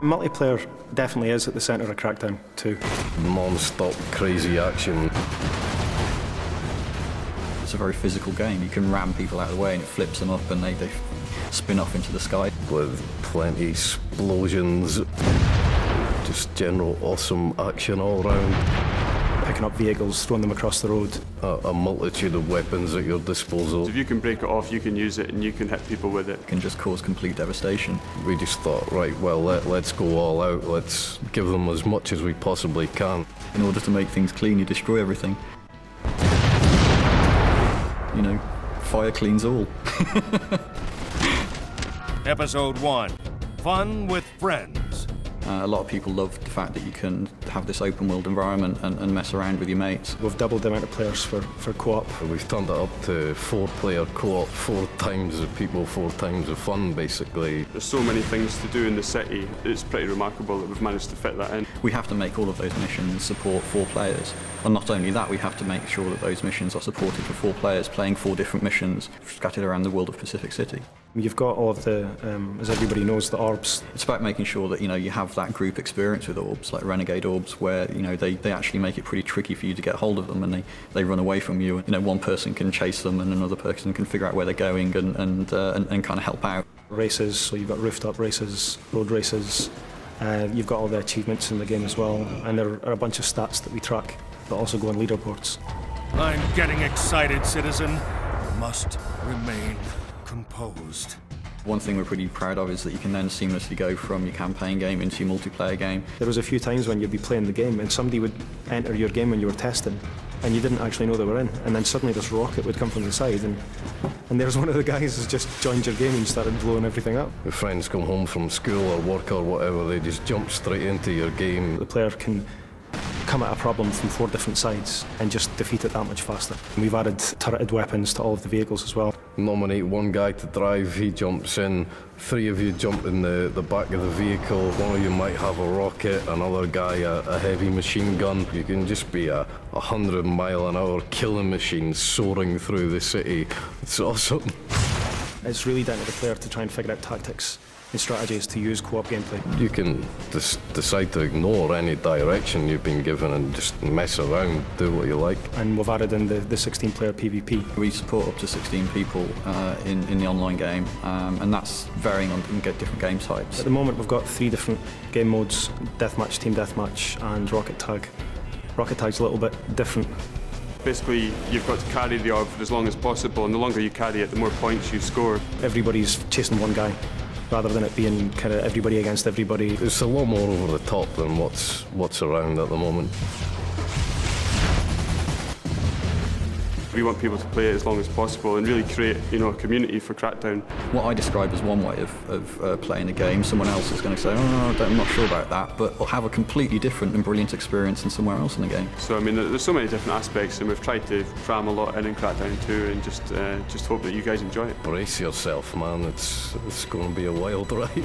Multiplayer definitely is at the centre of Crackdown 2. Non-stop crazy action. It's a very physical game. You can ram people out of the way and it flips them up and they spin off into the sky. With plenty of explosions. Just general awesome action all around. Picking up vehicles, throwing them across the road. A multitude of weapons at your disposal. If you can break it off, you can use it and you can hit people with it. It can just cause complete devastation. We just thought, right, well, let's go all out. Let's give them as much as we possibly can. In order to make things clean, you destroy everything. You know, fire cleans all. Episode 1, Fun with Friends. A lot of people love the fact that you can have this open world environment and mess around with your mates. We've doubled the amount of players for co-op. We've turned it up to 4-player co-op, 4 times the people, 4 times the fun, basically. There's so many things to do in the city, it's pretty remarkable that we've managed to fit that in. We have to make all of those missions support 4 players. And not only that, we have to make sure that those missions are supported for 4 players, playing 4 different missions scattered around the world of Pacific City. You've got all of the, as everybody knows, the orbs. It's about making sure that, you know, you have that group experience with orbs, like renegade orbs, where, you know, they actually make it pretty tricky for you to get hold of them, and they run away from you. You know, one person can chase them and another person can figure out where they're going and kind of help out. Races, so you've got rooftop races, road races. You've got all the achievements in the game as well, and there are a bunch of stats that we track that also go on leaderboards. I'm getting excited, citizen. You must remain composed. One thing we're pretty proud of is that you can then seamlessly go from your campaign game into your multiplayer game. There was a few times when you'd be playing the game and somebody would enter your game when you were testing and you didn't actually know they were in, and then suddenly this rocket would come from the side and there's one of the guys who's just joined your game and started blowing everything up. If friends come home from school or work or whatever, they just jump straight into your game. The player can come at a problem from 4 different sides and just defeat it that much faster. We've added turreted weapons to all of the vehicles as well. Nominate one guy to drive, he jumps in, 3 of you jump in the back of the vehicle, one of you might have a rocket, another guy a heavy machine gun. You can just be a 100-mile-an-hour killing machine soaring through the city. It's awesome. It's really down to the player to try and figure out tactics and strategies to use co-op gameplay. You can decide to ignore any direction you've been given and just mess around, do what you like. And we've added in the 16-player PvP. We support up to 16 people in the online game, and that's varying on different game types. At the moment we've got 3 different game modes: Deathmatch, Team Deathmatch and Rocket Tag. Rocket Tag's a little bit different. Basically, you've got to carry the orb for as long as possible, and the longer you carry it, the more points you score. Everybody's chasing one guy, rather than it being kind of everybody against everybody. It's a lot more over the top than what's around at the moment. We want people to play it as long as possible and really create, you know, a community for Crackdown. What I describe as one way of playing a game, someone else is going to say, oh, I'm not sure about that, but will have a completely different and brilliant experience than somewhere else in the game. So, I mean, there's so many different aspects, and we've tried to cram a lot in Crackdown 2 and just hope that you guys enjoy it. Brace yourself, man. It's going to be a wild ride.